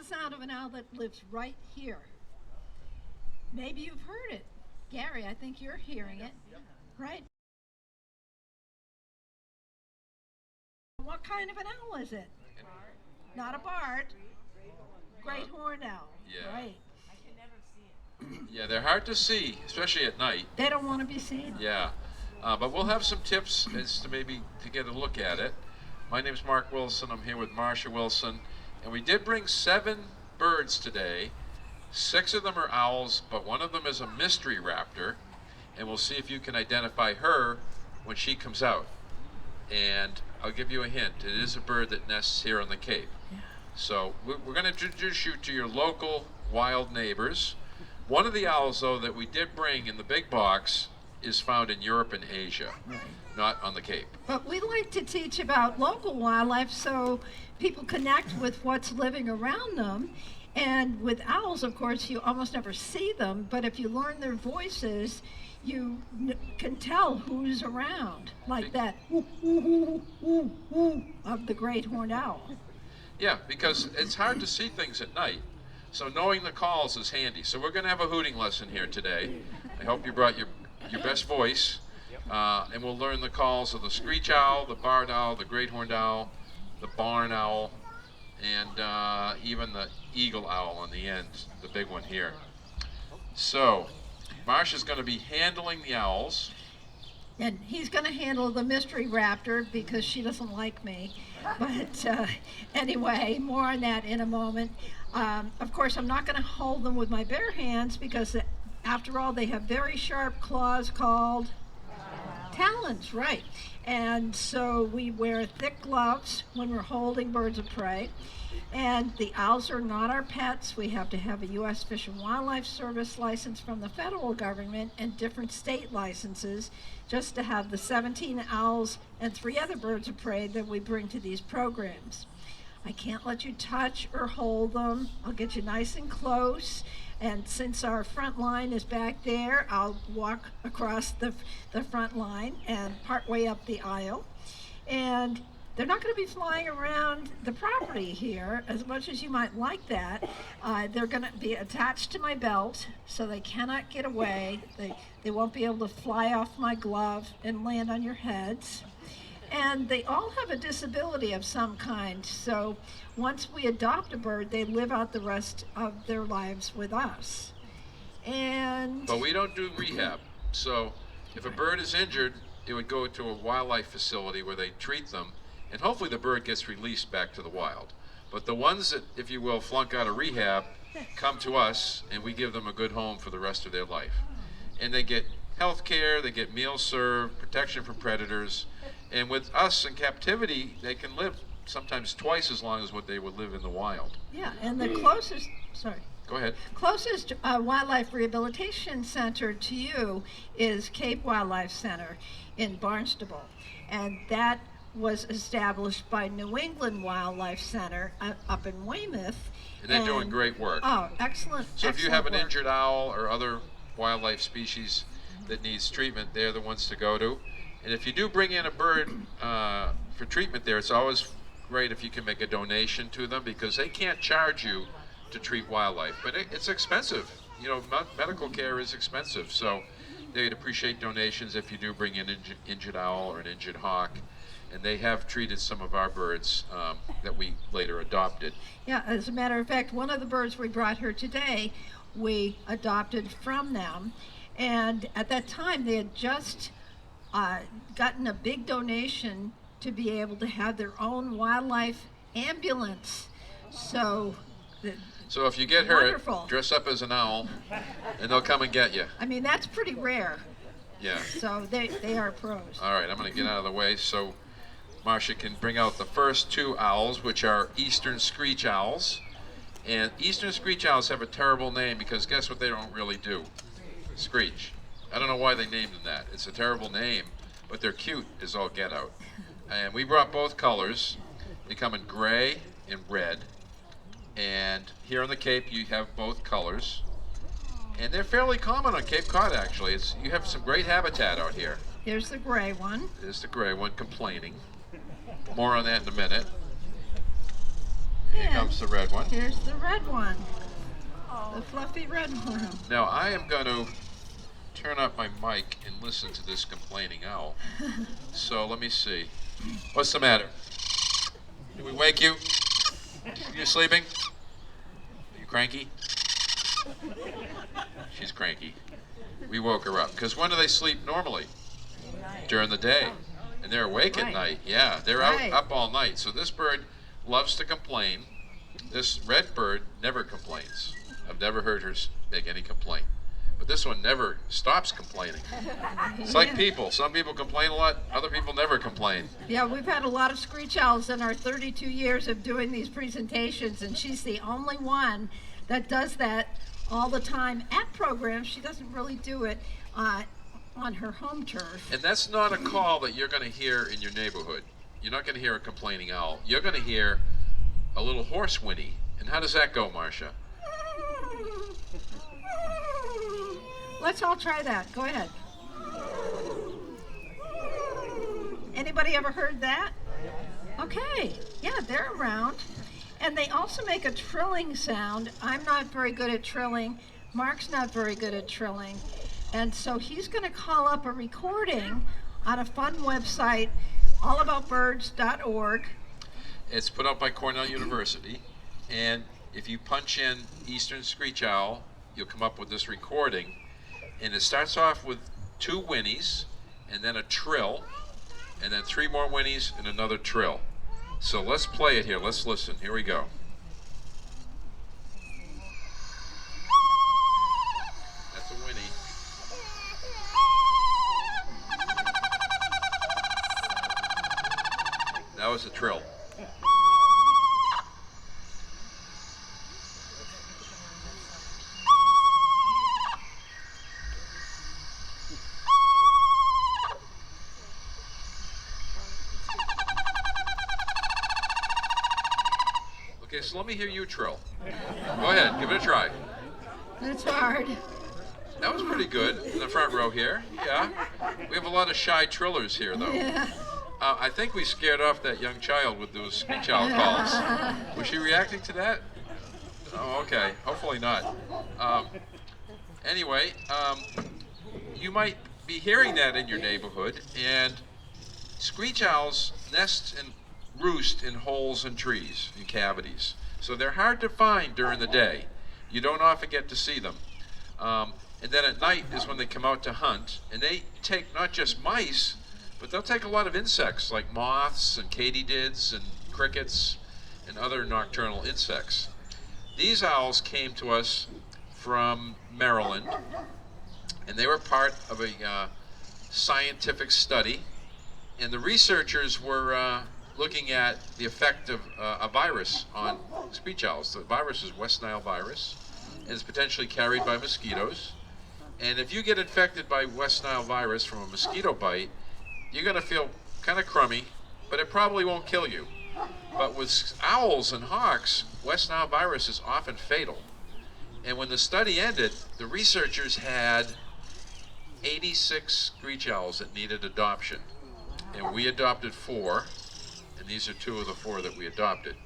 sound of an owl that lives right here. Maybe you've heard it. Gary, I think you're hearing it, right? What kind of an owl is it? Not a bard. Great horned owl. Yeah. Right. Yeah, they're hard to see, especially at night. They don't want to be seen. Yeah, but we'll have some tips as to maybe to get a look at it. My name's Mark Wilson. I'm here with Marsha Wilson, and we did bring 7 birds today. 6 of them are owls, but one of them is a mystery raptor, and we'll see if you can identify her when she comes out. And I'll give you a hint. It is a bird that nests here on the Cape. Yeah. So we're going to introduce you to your local wild neighbors. One of the owls, though, that we did bring in the big box is found in Europe and Asia, not on the Cape. But we like to teach about local wildlife so people connect with what's living around them. And with owls, of course, you almost never see them, but if you learn their voices, you can tell who's around, like that ooh, ooh, ooh, ooh, ooh, of the great horned owl. Yeah, because it's hard to see things at night. So knowing the calls is handy. So we're going to have a hooting lesson here today. I hope you brought your best voice. And we'll learn the calls of the screech owl, the barred owl, the great horned owl, the barn owl, and even the eagle owl on the end, the big one here. So Marsha's going to be handling the owls. And he's going to handle the mystery raptor because she doesn't like me. But anyway, more on that in a moment. Of course, I'm not going to hold them with my bare hands because, after all, they have very sharp claws called talons, right? And so we wear thick gloves when we're holding birds of prey. And the owls are not our pets. We have to have a U.S. Fish and Wildlife Service license from the federal government and different state licenses just to have the 17 owls and 3 other birds of prey that we bring to these programs. I can't let you touch or hold them. I'll get you nice and close. And since our front line is back there, I'll walk across the front line and part way up the aisle. And they're not going to be flying around the property here as much as you might like that. They're going to be attached to my belt, so they cannot get away. They won't be able to fly off my glove and land on your heads. And they all have a disability of some kind, so once we adopt a bird, they live out the rest of their lives with us. But we don't do rehab. So if a bird is injured, it would go to a wildlife facility where they treat them, and hopefully the bird gets released back to the wild. But the ones that, if you will, flunk out of rehab come to us, and we give them a good home for the rest of their life. And they get health care, they get meals served, protection from predators, and with us in captivity, they can live sometimes twice as long as what they would live in the wild. Yeah, and the closest, Go ahead. Closest wildlife rehabilitation center to you is Cape Wildlife Center in Barnstable, and that was established by New England Wildlife Center up in Weymouth. And they're doing great work. Oh, excellent. So if you have an work. injured owl or other wildlife species that needs treatment, they're the ones to go to. And if you do bring in a bird for treatment there, it's always great if you can make a donation to them because they can't charge you to treat wildlife. But it's expensive. You know, medical care is expensive. So they'd appreciate donations if you do bring in an injured owl or an injured hawk. And they have treated some of our birds that we later adopted. Yeah, as a matter of fact, one of the birds we brought here today, we adopted from them. And at that time, they had just gotten a big donation to be able to have their own wildlife ambulance. So if you get hurt, wonderful. Dress up as an owl, and they'll come and get you. I mean, that's pretty rare. Yeah. So they are pros. All right, I'm going to get out of the way so Marsha can bring out the first 2 owls, which are eastern screech owls. And eastern screech owls have a terrible name because guess what they don't really do? Screech. I don't know why they named them that. It's a terrible name, but they're cute as all get out. And we brought both colors. They come in gray and red. And here on the Cape, you have both colors. And they're fairly common on Cape Cod, actually. You have some great habitat out here. Here's the gray one. There's the gray one complaining. More on that in a minute. Here comes the red one. Here's the red one. The fluffy red one. Now I am going to turn up my mic and listen to this complaining owl. So let me see. What's the matter? Did we wake you? Are you sleeping? Are you cranky? She's cranky. We woke her up. Because when do they sleep normally? During the day. And they're awake at night. Yeah, they're out up all night. So this bird loves to complain. This red bird never complains. I've never heard her make any complaint. But this one never stops complaining. It's like people. Some people complain a lot. Other people never complain. Yeah, we've had a lot of screech owls in our 32 years of doing these presentations, and she's the only one that does that all the time at programs. She doesn't really do it on her home turf. And that's not a call that you're going to hear in your neighborhood. You're not going to hear a complaining owl. You're going to hear a little horse whinny. And how does that go, Marcia? Let's all try that. Go ahead. Anybody ever heard that? Okay. Yeah, they're around. And they also make a trilling sound. I'm not very good at trilling. Mark's not very good at trilling. And so he's going to call up a recording on a fun website, allaboutbirds.org. It's put out by Cornell University. And if you punch in Eastern Screech Owl, you'll come up with this recording. And it starts off with 2 whinnies, and then a trill, and then 3 more whinnies and another trill. So let's play it here. Let's listen. Here we go. That's a whinny. That was a trill. Okay, so let me hear you trill. Go ahead, give it a try. It's hard. That was pretty good in the front row here. Yeah. We have a lot of shy trillers here, though. Yeah. I think we scared off that young child with those screech owl calls. Was she reacting to that? Oh, okay. Hopefully not. Anyway, you might be hearing that in your neighborhood, and screech owls nest and roost in holes in trees, in cavities. So they're hard to find during the day. You don't often get to see them. And then at night is when they come out to hunt, and they take not just mice, but they'll take a lot of insects like moths and katydids and crickets and other nocturnal insects. These owls came to us from Maryland, and they were part of a scientific study, and the researchers were looking at the effect of a virus on screech owls. The virus is West Nile virus, and it's potentially carried by mosquitoes. And if you get infected by West Nile virus from a mosquito bite, you're going to feel kind of crummy, but it probably won't kill you. But with owls and hawks, West Nile virus is often fatal. And when the study ended, the researchers had 86 screech owls that needed adoption. And we adopted 4, and these are 2 of the 4 that we adopted.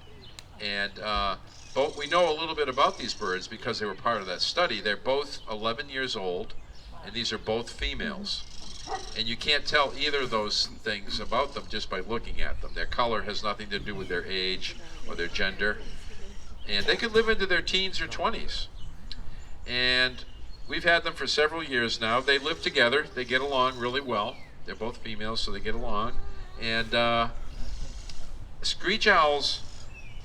And both, we know a little bit about these birds because they were part of that study. They're both 11 years old, and these are both females. And you can't tell either of those things about them just by looking at them. Their color has nothing to do with their age or their gender. And they could live into their teens or 20s. And we've had them for several years now. They live together. They get along really well. They're both females, so they get along. And screech owls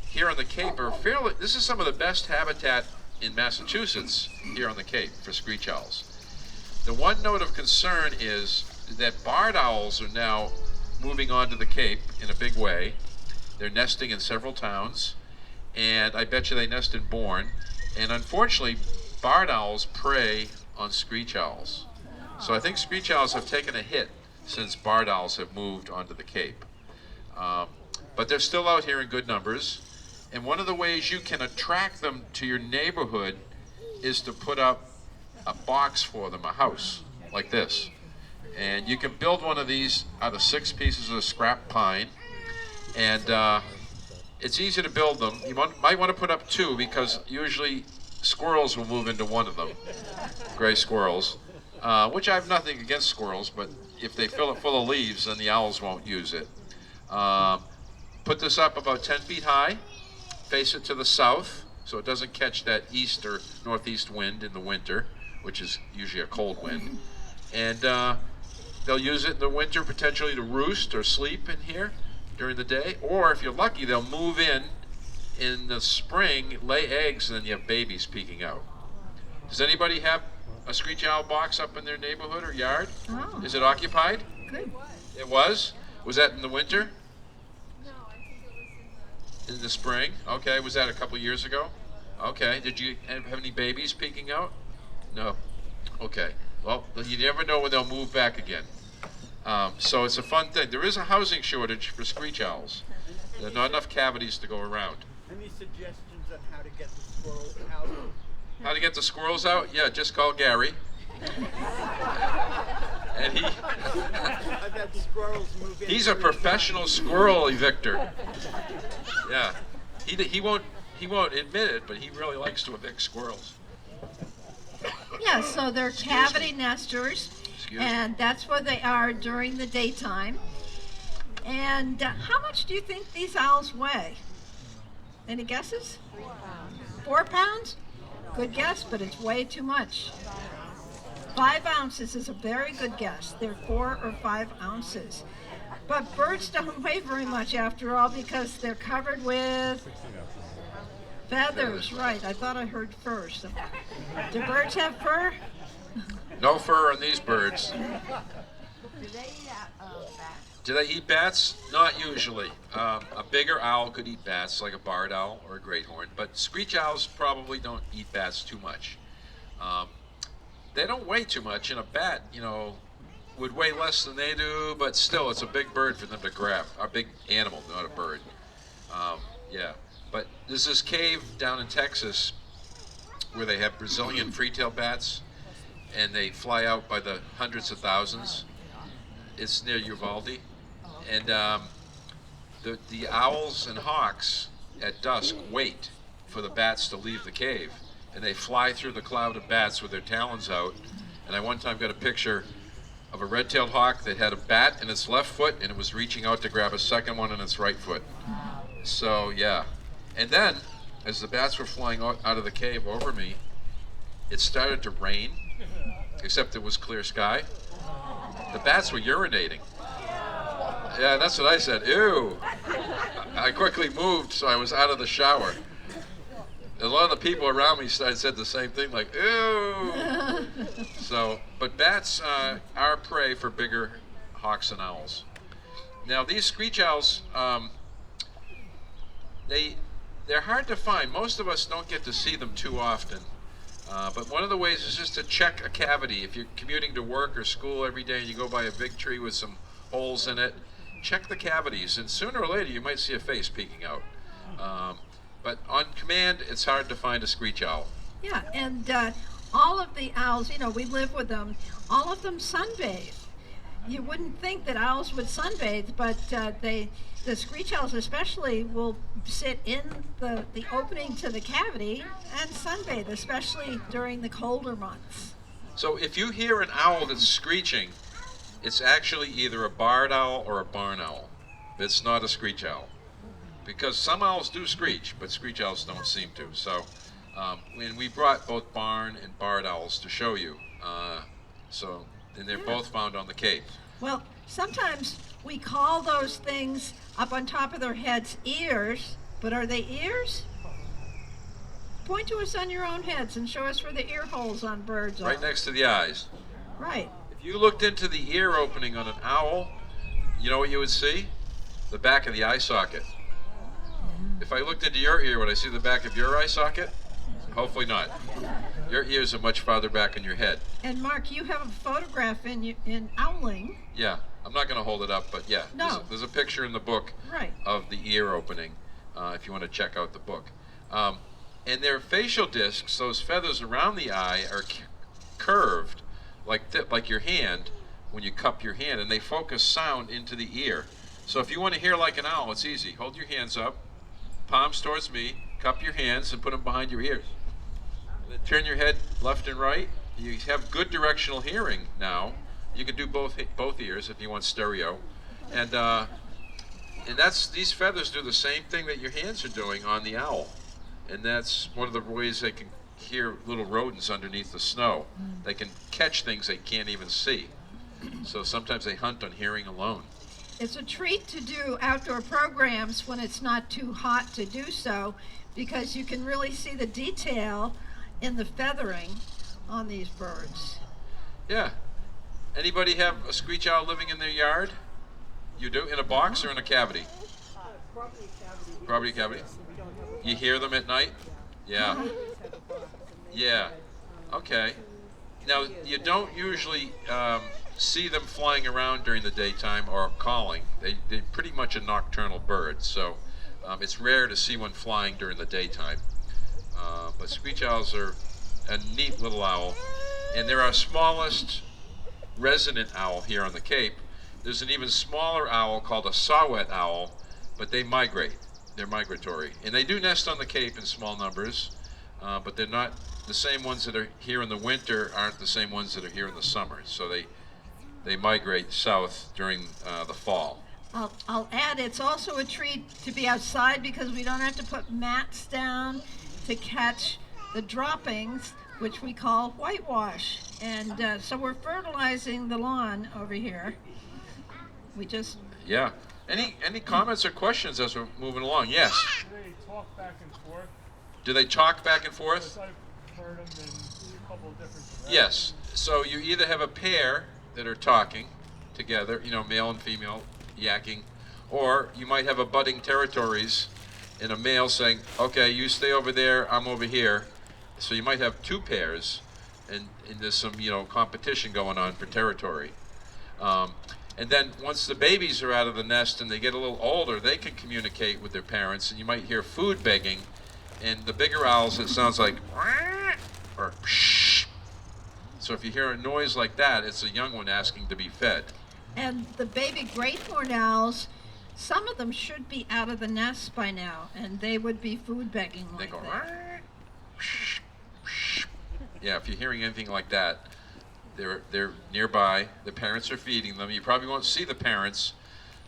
here on the Cape are fairly, this is some of the best habitat in Massachusetts here on the Cape for screech owls. The one note of concern is that barred owls are now moving onto the Cape in a big way. They're nesting in several towns, and I bet you they nest in Bourne. And unfortunately, barred owls prey on screech owls. So I think screech owls have taken a hit since barred owls have moved onto the Cape. But they're still out here in good numbers. And one of the ways you can attract them to your neighborhood is to put up a box for them, a house like this. And you can build one of these out of 6 pieces of scrap pine. And it's easy to build them. You might want to put up 2 because usually squirrels will move into one of them, gray squirrels, which I have nothing against squirrels, but if they fill it full of leaves, then the owls won't use it. Put this up about 10 feet high, face it to the south so it doesn't catch that east or northeast wind in the winter, which is usually a cold wind. And they'll use it in the winter potentially to roost or sleep in here during the day, or if you're lucky, they'll move in the spring, lay eggs, and then you have babies peeking out. Does anybody have a screech owl box up in their neighborhood or yard? Oh. Is it occupied? Good. It was? Was that in the winter? In the spring? Okay. Was that a couple years ago? Okay. Did you have any babies peeking out? No. Okay. Well, you never know when they'll move back again. So it's a fun thing. There is a housing shortage for screech owls. There are not enough cavities to go around. Any suggestions on how to get the squirrels out? How to get the squirrels out? Yeah, just call Gary. And I've had squirrels move in. he's a professional squirrel evictor. Yeah. He won't admit it, but he really likes to evict squirrels. Yeah, so they're cavity nesters, Excuse me. and that's what they are during the daytime. And how much do you think these owls weigh? Any guesses? 4 pounds? Good guess, but it's way too much. 5 ounces is a very good guess. They're 4 or 5 ounces. But birds don't weigh very much after all because they're covered with feathers. Right, I thought I heard fur. So. Do birds have fur? No fur on these birds. Do they eat bats? Do they eat bats? Not usually. A bigger owl could eat bats, like a barred owl or a great horn, but screech owls probably don't eat bats too much. They don't weigh too much, and a bat, would weigh less than they do, but still, it's a big bird for them to grab. A big animal, not a bird. Yeah. But there's this cave down in Texas where they have Brazilian free-tailed bats, and they fly out by the hundreds of thousands. It's near Uvalde. And the owls and hawks at dusk wait for the bats to leave the cave. And they fly through the cloud of bats with their talons out. And I one time got a picture of a red-tailed hawk that had a bat in its left foot, and it was reaching out to grab a second one in its right foot. So, yeah. And then, as the bats were flying out of the cave over me, it started to rain, except it was clear sky. The bats were urinating. Yeah, that's what I said. Ew. I quickly moved, so I was out of the shower. A lot of the people around me said the same thing, like, ew. So, but bats are prey for bigger hawks and owls. Now, these screech owls, they're hard to find. Most of us don't get to see them too often. But one of the ways is just to check a cavity. If you're commuting to work or school every day and you go by a big tree with some holes in it, check the cavities, and sooner or later you might see a face peeking out. But on command, it's hard to find a screech owl. Yeah, and all of the owls, we live with them, all of them sunbathe. You wouldn't think that owls would sunbathe, but the screech owls especially will sit in the opening to the cavity and sunbathe, especially during the colder months. So if you hear an owl that's screeching, it's actually either a barred owl or a barn owl. It's not a screech owl. Because some owls do screech, but screech owls don't seem to. So, and we brought both barn and barred owls to show you. And they're both found on the Cape. Well, sometimes we call those things up on top of their heads ears, but are they ears? Point to us on your own heads and show us where the ear holes on birds are. Right next to the eyes. Right. If you looked into the ear opening on an owl, you know what you would see? The back of the eye socket. If I looked into your ear, would I see the back of your eye socket? Hopefully not. Your ears are much farther back in your head. And Mark, you have a photograph in owling. Yeah, I'm not going to hold it up, but yeah, No. there's a picture in the book Right. of the ear opening, if you want to check out the book. And their facial discs, those feathers around the eye, are curved like your hand when you cup your hand, and they focus sound into the ear. So if you want to hear like an owl, it's easy. Hold your hands up, palms towards me, cup your hands and put them behind your ears. And then turn your head left and right. You have good directional hearing now. You can do both ears if you want stereo. And these feathers do the same thing that your hands are doing on the owl. And that's one of the ways they can hear little rodents underneath the snow. They can catch things they can't even see. So sometimes they hunt on hearing alone. It's a treat to do outdoor programs when it's not too hot to do so, because you can really see the detail in the feathering on these birds. Yeah. Anybody have a screech owl living in their yard? You do? In a box or in a cavity? Probably a cavity. You hear them at night? Yeah. Yeah. Okay. Now, you don't usually see them flying around during the daytime or calling. They're pretty much a nocturnal bird, so it's rare to see one flying during the daytime. But screech owls are a neat little owl, and they're our smallest resident owl here on the Cape. There's an even smaller owl called a saw-whet owl, but they migrate. They're migratory, and they do nest on the Cape in small numbers, but they're not the same ones that are here in the winter aren't the same ones that are here in the summer. So they migrate south during the fall. I'll add, it's also a treat to be outside because we don't have to put mats down to catch the droppings, which we call whitewash. And so we're fertilizing the lawn over here. We just... Yeah. Any comments or questions as we're moving along? Yes. Do they talk back and forth? Do they talk back and forth? Yes, I've heard them in a couple of different directions. Yes. So you either have a pair that are talking together, male and female yakking, or you might have a budding territories and a male saying, okay, you stay over there, I'm over here. So you might have two pairs, and there's some, competition going on for territory. And then once the babies are out of the nest and they get a little older, they can communicate with their parents, and you might hear food begging. And the bigger owls, it sounds like or psh. So if you hear a noise like that, it's a young one asking to be fed. And the baby great horned owls, some of them should be out of the nest by now, and they would be food begging They like go that. psh, psh. Yeah, if you're hearing anything like that, they're nearby. The parents are feeding them. You probably won't see the parents,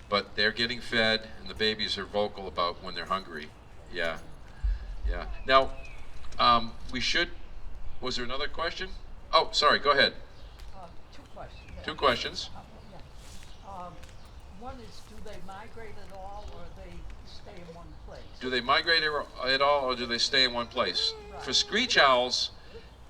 but they're getting fed, and the babies are vocal about when they're hungry. Yeah, yeah. Now, was there another question? Oh, sorry, go ahead. Two questions. Two questions. One is, do they migrate at all, or they stay in one place? Do they migrate at all, or do they stay in one place? Right. For screech owls,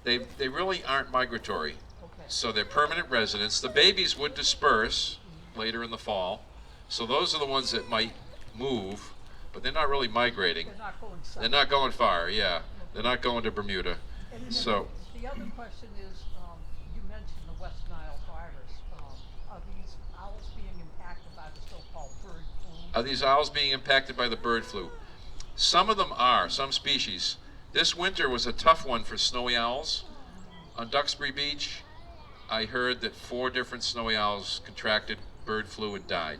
they really aren't migratory. Okay. So they're permanent residents. The babies would disperse later in the fall. So those are the ones that might move, but they're not really migrating. They're not going south. They're not going far, yeah. They're not going to Bermuda. And then So, the other question is, you mentioned the West Nile virus. Are these owls being impacted by the so-called bird flu? are these owls being impacted by the bird flu? Some of them are, some species. This winter was a tough one for snowy owls. On Duxbury Beach, I heard that 4 different snowy owls contracted bird flu and died.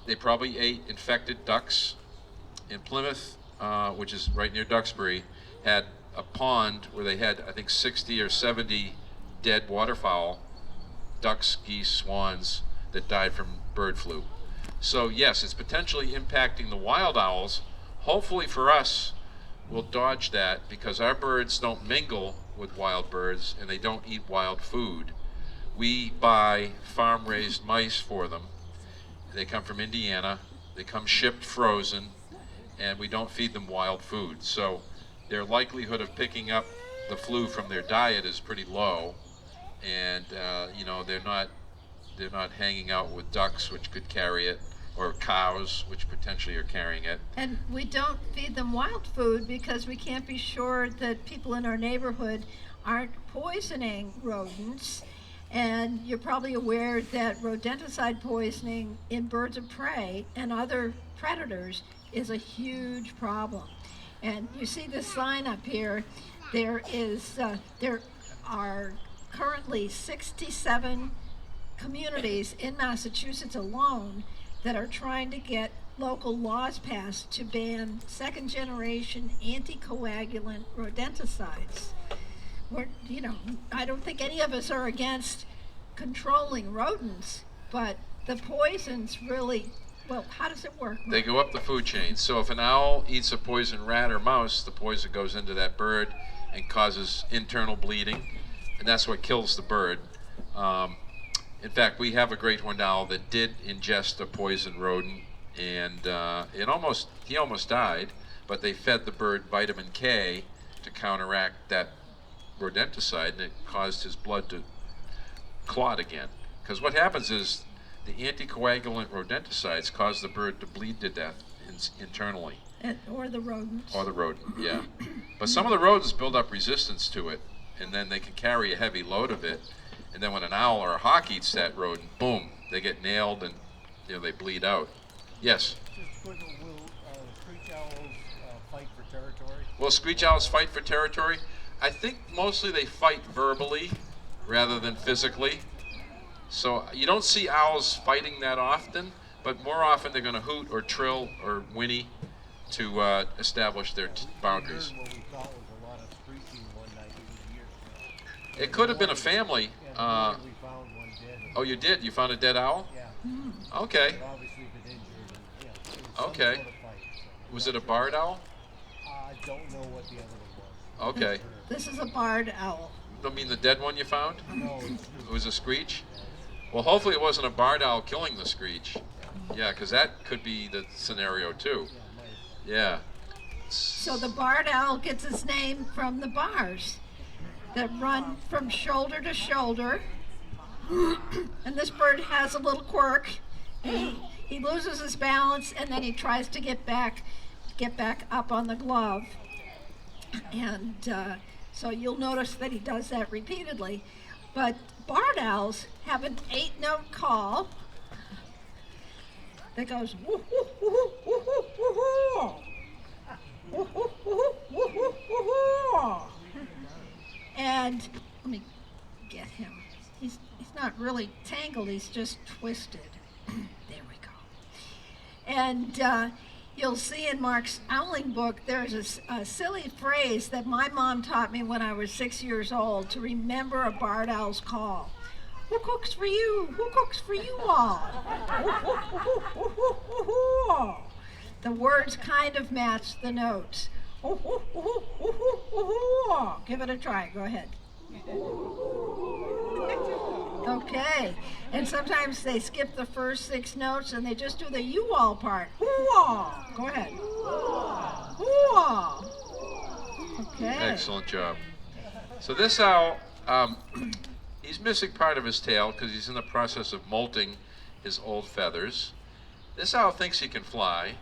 They probably ate infected ducks. In Plymouth, which is right near Duxbury, had a pond where they had, I think, 60 or 70 dead waterfowl, ducks, geese, swans, that died from bird flu. So yes, it's potentially impacting the wild owls. Hopefully for us, we'll dodge that because our birds don't mingle with wild birds and they don't eat wild food. We buy farm-raised mice for them. They come from Indiana. They come shipped frozen, and we don't feed them wild food. So their likelihood of picking up the flu from their diet is pretty low, and they're not hanging out with ducks, which could carry it, or cows, which potentially are carrying it. And we don't feed them wild food because we can't be sure that people in our neighborhood aren't poisoning rodents. And you're probably aware that rodenticide poisoning in birds of prey and other predators is a huge problem. And you see this sign up here. There are currently 67 communities in Massachusetts alone that are trying to get local laws passed to ban second-generation anticoagulant rodenticides. I don't think any of us are against controlling rodents, but the poisons really, well, how does it work? They go up the food chain. So if an owl eats a poisoned rat or mouse, the poison goes into that bird and causes internal bleeding, and that's what kills the bird. In fact, we have a great horned owl that did ingest a poisoned rodent, and he almost died, but they fed the bird vitamin K to counteract that rodenticide, and it caused his blood to clot again. Because what happens is the anticoagulant rodenticides cause the bird to bleed to death internally. Or the rodents. Or the rodent, yeah. But some of the rodents build up resistance to it, and then they can carry a heavy load of it. And then when an owl or a hawk eats that rodent, boom, they get nailed and they bleed out. Yes? Just quick, will screech owls fight for territory? Will screech owls fight for territory? I think mostly they fight verbally rather than physically. So you don't see owls fighting that often, but more often they're going to hoot or trill or whinny to establish their boundaries. What we thought was a lot of screeching one night. It was years ago. It could have been a family. Yeah, we found one dead. Oh, you did? You found a dead owl? Yeah. Okay. But obviously been injured. And, it was some Okay. sort of fight, so. Was it a barred owl? I don't know what the other one was. Okay. This is a barred owl. I mean the dead one you found? No, It was a screech? Well, hopefully it wasn't a barred owl killing the screech. Yeah, because that could be the scenario too. Yeah. So the barred owl gets its name from the bars that run from shoulder to shoulder. And this bird has a little quirk. He loses his balance and then he tries to get back up on the glove. And so you'll notice that he does that repeatedly. But barred owls have an 8-note call that goes woo woo woo woo woo woo woo. Woo woo woo woo woo woo woo. And let me get him. He's not really tangled, he's just twisted. There we go. And you'll see in Mark's owling book, there's a silly phrase that my mom taught me when I was 6 years old to remember a barred owl's call. Who cooks for you? Who cooks for you all? The words kind of match the notes. Give it a try. Go ahead. Okay. And sometimes they skip the first 6 notes and they just do the you all part. Hoo-ah. Go ahead. Hoo-ah. Okay. Excellent job. So this owl, he's missing part of his tail because he's in the process of molting his old feathers. This owl thinks he can fly,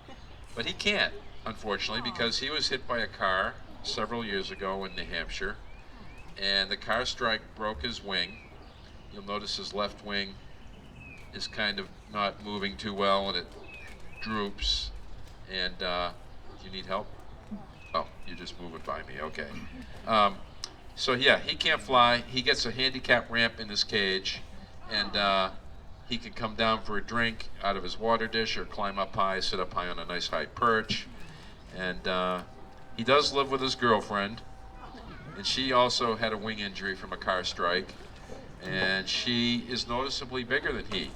but he can't, unfortunately, because he was hit by a car several years ago in New Hampshire, and the car strike broke his wing. You'll notice his left wing is kind of not moving too well, and it droops. And you need help? Oh, you're just moving by me. Okay. So yeah, he can't fly. He gets a handicap ramp in his cage, and he can come down for a drink out of his water dish or climb up high, sit up high on a nice high perch. And he does live with his girlfriend, and she also had a wing injury from a car strike, and she is noticeably bigger than he.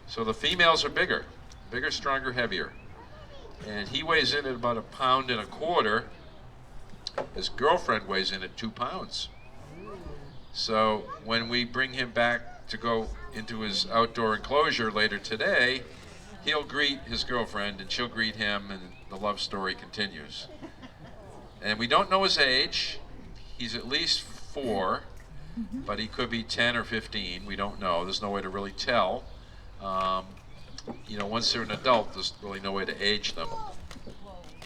So the females are bigger, stronger, heavier. And he weighs in at about 1.25 pounds. His girlfriend weighs in at 2 pounds. So when we bring him back to go into his outdoor enclosure later today, he'll greet his girlfriend and she'll greet him, and the love story continues. And we don't know his age. He's at least 4, but he could be 10 or 15. We don't know. There's no way to really tell. Once they're an adult, there's really no way to age them.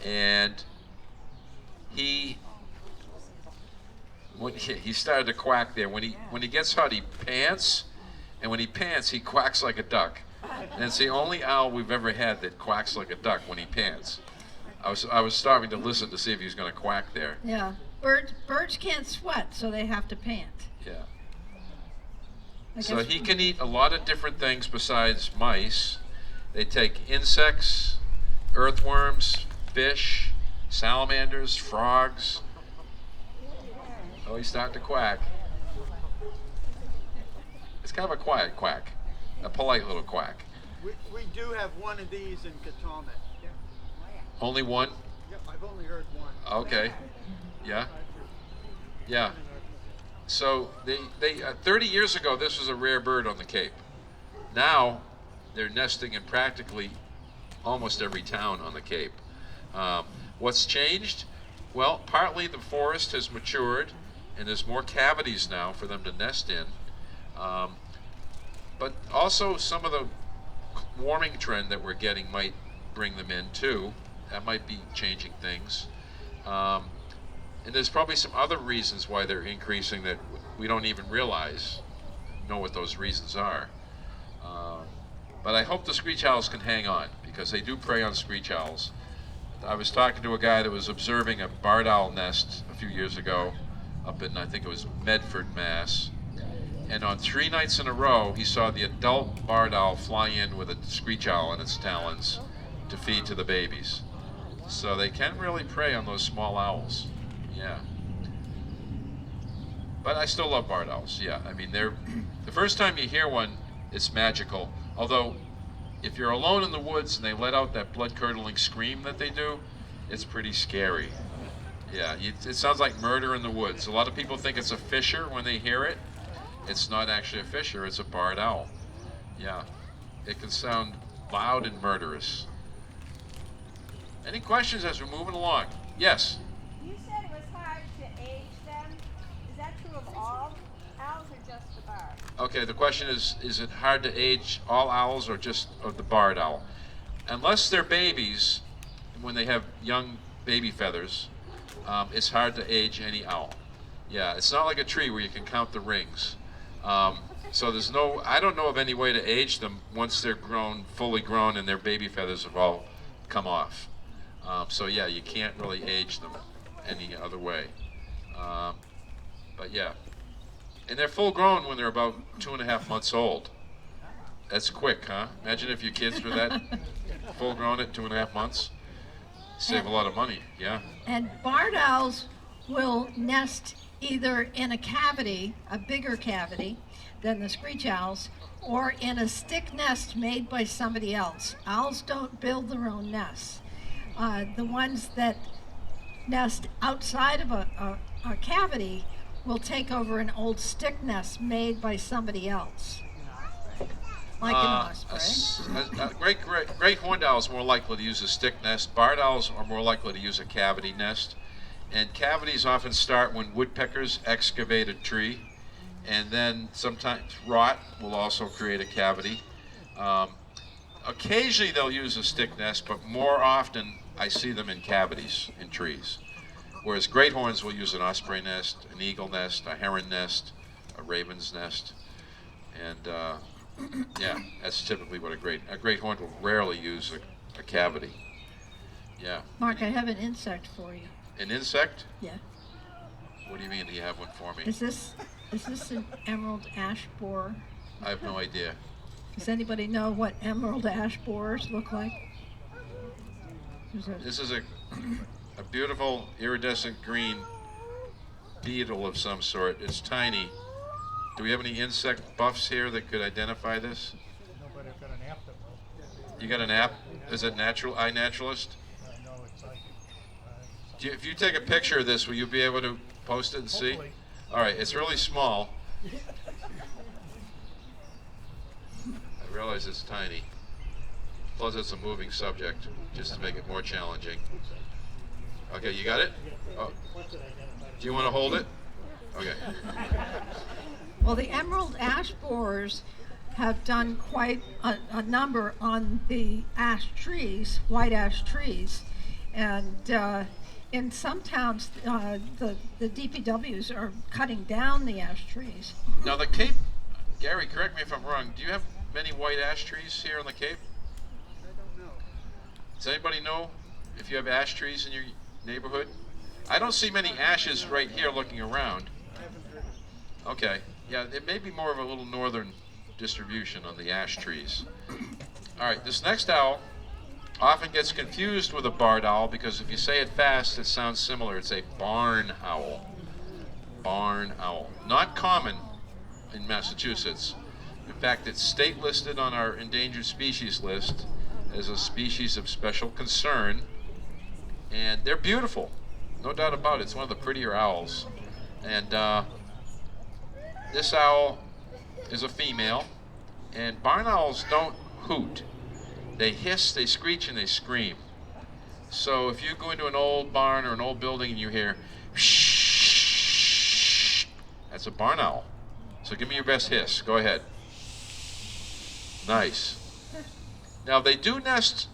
And he started to quack there. When he gets hot, he pants, and when he pants, he quacks like a duck. And it's the only owl we've ever had that quacks like a duck when he pants. I was starting to listen to see if he was going to quack there. Yeah. Birds can't sweat, so they have to pant. Yeah. I So guess- he can eat a lot of different things besides mice. They take insects, earthworms, fish, salamanders, frogs. Oh, he's starting to quack. It's kind of a quiet quack, a polite little quack. We do have one of these in Katomet. Only one? Yep, I've only heard one. Okay. Yeah. Yeah. So they 30 years ago, this was a rare bird on the Cape. Now they're nesting in practically almost every town on the Cape. What's changed? Well, partly the forest has matured and there's more cavities now for them to nest in. But also some of the warming trend that we're getting might bring them in too. That might be changing things. And there's probably some other reasons why they're increasing that we don't even know what those reasons are. But I hope the screech owls can hang on, because they do prey on screech owls. I was talking to a guy that was observing a barred owl nest a few years ago up in, I think it was Medford, Mass. And on 3 nights in a row, he saw the adult barred owl fly in with a screech owl in its talons to feed to the babies. So they can really prey on those small owls. Yeah. But I still love barred owls. Yeah, I mean, the first time you hear one, it's magical. Although, if you're alone in the woods and they let out that blood-curdling scream that they do, it's pretty scary. Yeah, it sounds like murder in the woods. A lot of people think it's a fisher when they hear it. It's not actually a fisher, it's a barred owl. Yeah, it can sound loud and murderous. Any questions as we're moving along? Yes? You said it was hard to age them. Is that true of all owls or just the barred? Okay, the question is it hard to age all owls or just of the barred owl? Unless they're babies, when they have young baby feathers, it's hard to age any owl. Yeah, it's not like a tree where you can count the rings. So I don't know of any way to age them once they're fully grown and their baby feathers have all come off. So yeah, you can't really age them any other way. But yeah. And they're full grown when they're about 2.5 months old. That's quick, huh? Imagine if your kids were that full grown at 2.5 months. Save a lot of money, yeah. And barred owls will nest either in a cavity, a bigger cavity than the screech owls, or in a stick nest made by somebody else. Owls don't build their own nests. The ones that nest outside of a cavity will take over an old stick nest made by somebody else, like an osprey. Great horned owls are more likely to use a stick nest. Barred owls are more likely to use a cavity nest. And cavities often start when woodpeckers excavate a tree, and then sometimes rot will also create a cavity. Occasionally they'll use a stick nest, but more often I see them in cavities in trees. Whereas great horns will use an osprey nest, an eagle nest, a heron nest, a raven's nest, and yeah, that's typically what a great horn will rarely use a cavity. Yeah. Mark, I have an insect for you. An insect? Yeah. What do you mean? Do you have one for me? Is this an emerald ash borer? I have no idea. Does anybody know what emerald ash borers look like? This is a beautiful iridescent green beetle of some sort. It's tiny. Do we have any insect buffs here that could identify this? Nobody got an app that will. You got an app? Is it iNaturalist? No, it's like. If you take a picture of this, will you be able to post it and see? Hopefully. All right, it's really small. I realize it's tiny. Plus, it's a moving subject, just to make it more challenging. Okay, you got it? Oh. Do you want to hold it? Okay. Well, the emerald ash borers have done quite a number on the ash trees, white ash trees, and in some towns, the DPWs are cutting down the ash trees. Now the Cape, Gary, correct me if I'm wrong, do you have many white ash trees here on the Cape? I don't know. Does anybody know if you have ash trees in your neighborhood? I don't see many ashes right here looking around. I haven't heard. Okay, yeah, it may be more of a little northern distribution on the ash trees. All right, this next owl often gets confused with a barred owl because if you say it fast, it sounds similar. It's a barn owl. Barn owl. Not common in Massachusetts. In fact, it's state listed on our endangered species list as a species of special concern. And they're beautiful. No doubt about it. It's one of the prettier owls. And this owl is a female. And barn owls don't hoot. They hiss, they screech, and they scream. So if you go into an old barn or an old building and you hear shh, that's a barn owl. So give me your best hiss. Go ahead. Nice. Now they do nest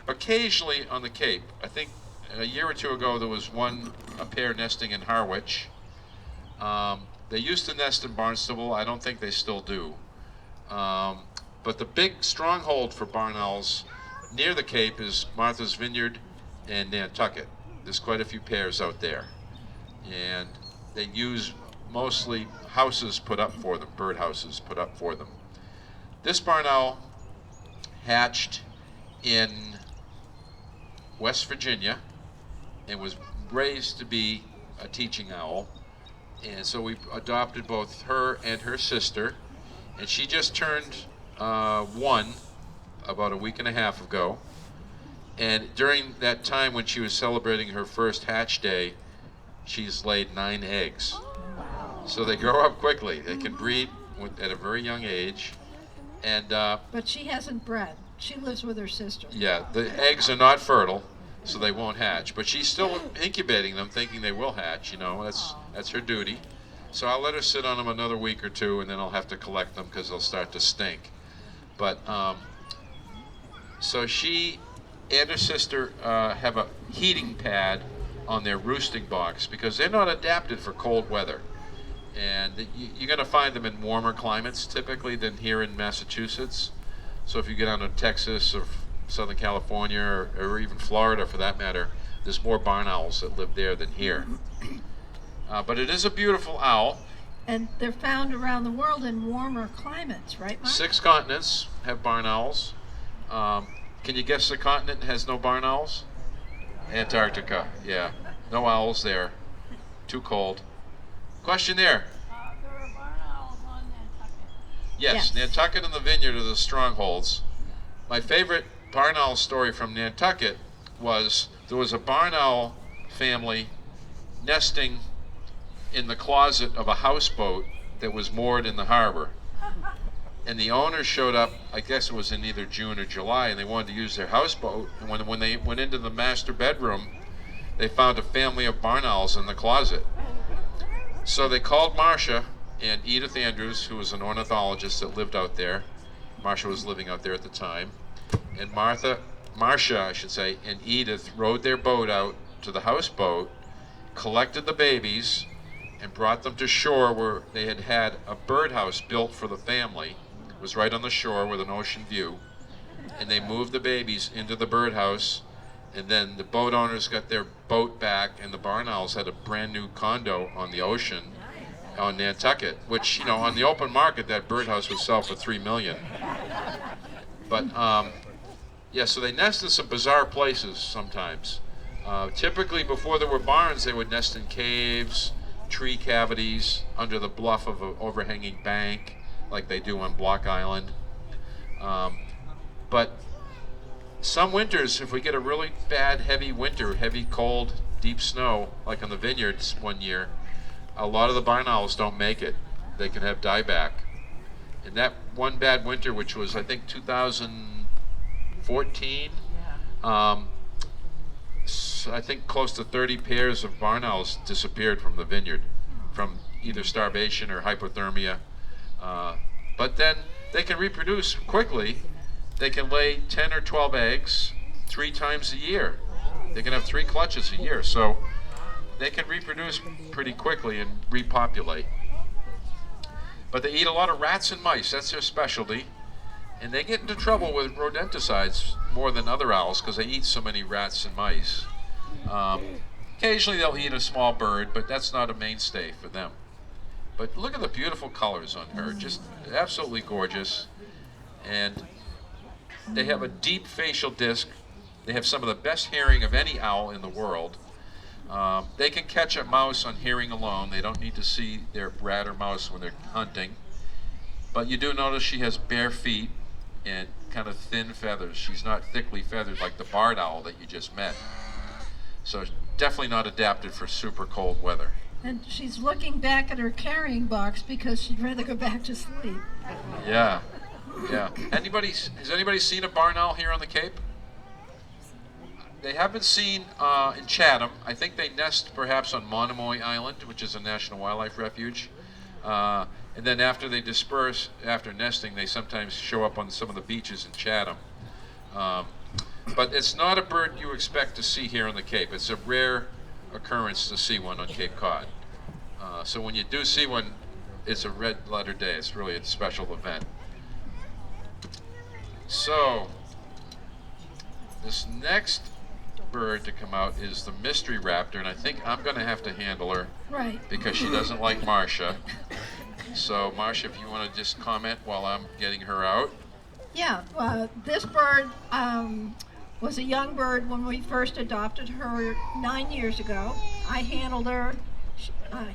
occasionally on the Cape. I think a year or two ago there was a pair nesting in Harwich. They used to nest in Barnstable. I don't think they still do. But the big stronghold for barn owls near the Cape is Martha's Vineyard and Nantucket. There's quite a few pairs out there. And they use mostly houses put up for them, bird houses put up for them. This barn owl hatched in West Virginia and was raised to be a teaching owl. And so we adopted both her and her sister. And she just turned 1 about a week and a half ago. And during that time when she was celebrating her first hatch day, she's laid 9 eggs. So they grow up quickly. They can breed at a very young age. And But she hasn't bred. She lives with her sister. yeah, the eggs are not fertile, so they won't hatch. But she's still incubating them, thinking they will hatch. You know, that's her duty. So I'll let her sit on them another week or two, and then I'll have to collect them because they'll start to stink. But so she and her sister have a heating pad on their roosting box because they're not adapted for cold weather. And you're going to find them in warmer climates typically than here in Massachusetts. So if you get down to Texas or Southern California or even Florida for that matter, there's more barn owls that live there than here. But it is a beautiful owl. And they're found around the world in warmer climates, right, Mark? 6 continents have barn owls. Can you guess the continent that has no barn owls? Antarctica, yeah. No owls there. Too cold. Question there. There are barn owls on Nantucket. Yes, Yes. Nantucket and the Vineyard are the strongholds. My favorite barn owl story from Nantucket was there was a barn owl family nesting in the closet of a houseboat that was moored in the harbor. And the owner showed up, I guess it was in either June or July, and they wanted to use their houseboat. And when they went into the master bedroom, they found a family of barn owls in the closet. So they called Marcia and Edith Andrews, who was an ornithologist that lived out there. Marcia was living out there at the time. And Marcia, I should say, and Edith rowed their boat out to the houseboat, collected the babies, and brought them to shore where they had had a birdhouse built for the family. It was right on the shore with an ocean view. And they moved the babies into the birdhouse, and then the boat owners got their boat back, and the barn owls had a brand new condo on the ocean on Nantucket, which, you know, on the open market, that birdhouse would sell for $3 million. But, yeah, so they nest in some bizarre places sometimes. Typically, before there were barns, they would nest in caves, tree cavities, under the bluff of an overhanging bank, like they do on Block Island. But some winters, if we get a really bad, heavy winter, heavy, cold, deep snow, like on the vineyards one year, a lot of the barn owls don't make it. They can have dieback. And that one bad winter, which was, I think, 2014, I think close to 30 pairs of barn owls disappeared from the vineyard from either starvation or hypothermia. But then they can reproduce quickly. They can lay 10 or 12 eggs 3 times a year. They can have 3 clutches a year. So they can reproduce pretty quickly and repopulate. But they eat a lot of rats and mice. That's their specialty. And they get into trouble with rodenticides more than other owls because they eat so many rats and mice. Occasionally they'll eat a small bird, but that's not a mainstay for them. But look at the beautiful colors on her. Just absolutely gorgeous. And they have a deep facial disc They have some of the best hearing of any owl in the world. They can catch a mouse on hearing alone. They don't need to see their rat or mouse when they're hunting. But you do notice she has bare feet and kind of thin feathers. She's not thickly feathered like the barred owl that you just met. So definitely not adapted for super cold weather. And she's looking back at her carrying box because she'd rather go back to sleep. Yeah, yeah. Has anybody seen a barn owl here on the Cape? They have been seen in Chatham. I think they nest perhaps on Monomoy Island, which is a national wildlife refuge. And then after they disperse, after nesting, they sometimes show up on some of the beaches in Chatham. But it's not a bird you expect to see here on the Cape. It's a rare occurrence to see one on Cape Cod. So when you do see one, it's a red letter day. It's really a special event. So this next bird to come out is the mystery raptor, and I think I'm going to have to handle her Right. because she doesn't like Marcia. So Marcia, if you want to just comment while I'm getting her out. Yeah, this bird was a young bird when we first adopted her 9 years ago. I handled her,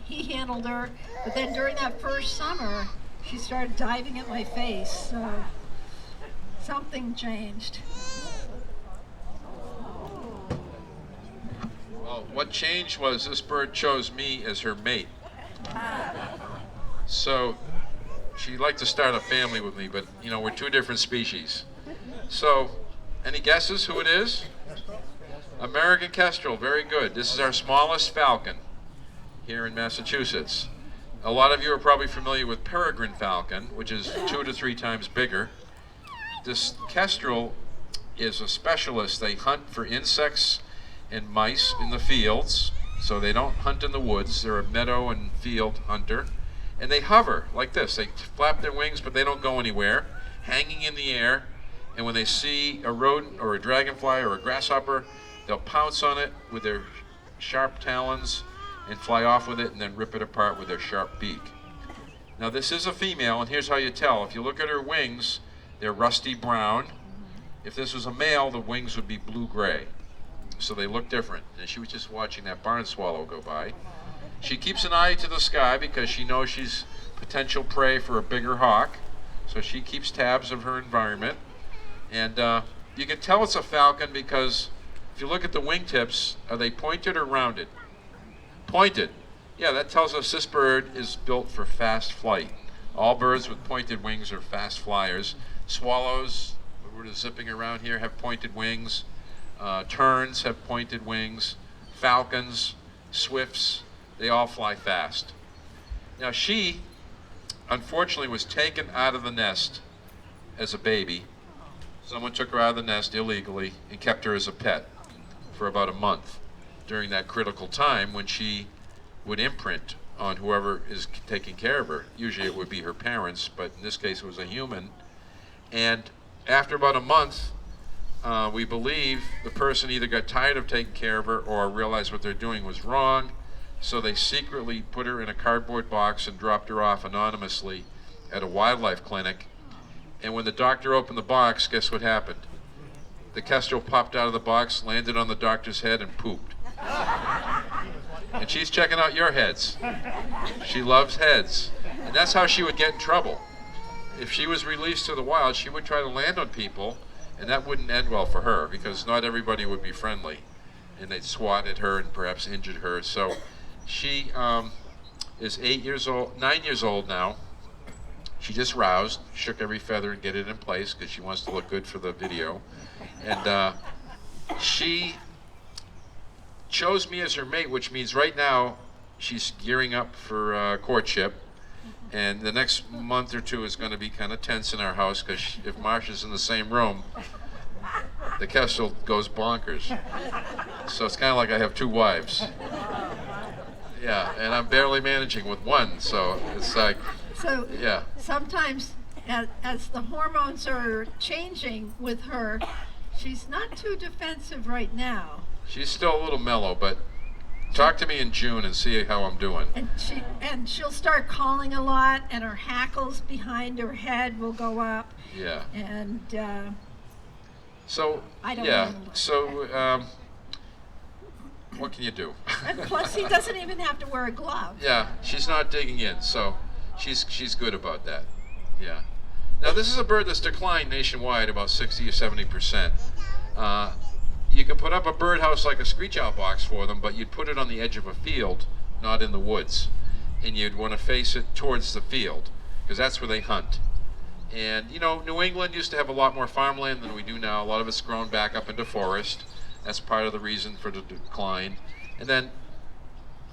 he handled her, but then during that first summer, she started diving at my face, so something changed. Well, what changed was this bird chose me as her mate. So she'd like to start a family with me, but you know, we're two different species. So, any guesses who it is? American kestrel, very good. This is our smallest falcon here in Massachusetts. A lot of you are probably familiar with peregrine falcon, which is 2 to 3 times bigger. This kestrel is a specialist. They hunt for insects and mice in the fields, so they don't hunt in the woods. They're a meadow and field hunter. And they hover like this. They flap their wings, but they don't go anywhere, hanging in the air. And when they see a rodent or a dragonfly or a grasshopper, they'll pounce on it with their sharp talons and fly off with it and then rip it apart with their sharp beak. Now this is a female, and here's how you tell. If you look at her wings, they're rusty brown. If this was a male, the wings would be blue-gray. So they look different. And she was just watching that barn swallow go by. She keeps an eye to the sky because she knows she's potential prey for a bigger hawk. So she keeps tabs of her environment. And you can tell it's a falcon because if you look at the wingtips, are they pointed or rounded? Pointed. Yeah, that tells us this bird is built for fast flight. All birds with pointed wings are fast flyers. Swallows, we're zipping around here, have pointed wings. Terns have pointed wings. Falcons, swifts, they all fly fast. Now she, unfortunately, was taken out of the nest as a baby. Someone took her out of the nest illegally and kept her as a pet for about a month during that critical time when she would imprint on whoever is taking care of her. Usually it would be her parents, but in this case it was a human. And after about a month, we believe the person either got tired of taking care of her or realized what they're doing was wrong. So they secretly put her in a cardboard box and dropped her off anonymously at a wildlife clinic. And when the doctor opened the box, guess what happened? The kestrel popped out of the box, landed on the doctor's head, and pooped. And she's checking out your heads. She loves heads. And that's how she would get in trouble. If she was released to the wild, she would try to land on people, and that wouldn't end well for her because not everybody would be friendly. And they'd swat at her and perhaps injured her. So she is 9 years old now. She just roused, shook every feather and get it in place because she wants to look good for the video. And she chose me as her mate, which means right now she's gearing up for courtship. And the next month or two is going to be kind of tense in our house because if Marcia's in the same room, the kestrel goes bonkers. So it's kind of like I have 2 wives. Yeah, and I'm barely managing with one, so it's like, So yeah. sometimes as the hormones are changing with her, she's not too defensive right now. She's still a little mellow, but talk to me in June and see how I'm doing. And she'll start calling a lot, and her hackles behind her head will go up. Yeah. And So I don't yeah. handle it. So what can you do? And plus, he doesn't even have to wear a glove. Yeah, she's not digging in, so she's good about that. Yeah. Now this is a bird that's declined nationwide about 60 or 70%. You can put up a birdhouse like a screech owl box for them, but you'd put it on the edge of a field, not in the woods, and you'd want to face it towards the field because that's where they hunt. And you know, New England used to have a lot more farmland than we do now. A lot of it's grown back up into forest. That's part of the reason for the decline. And then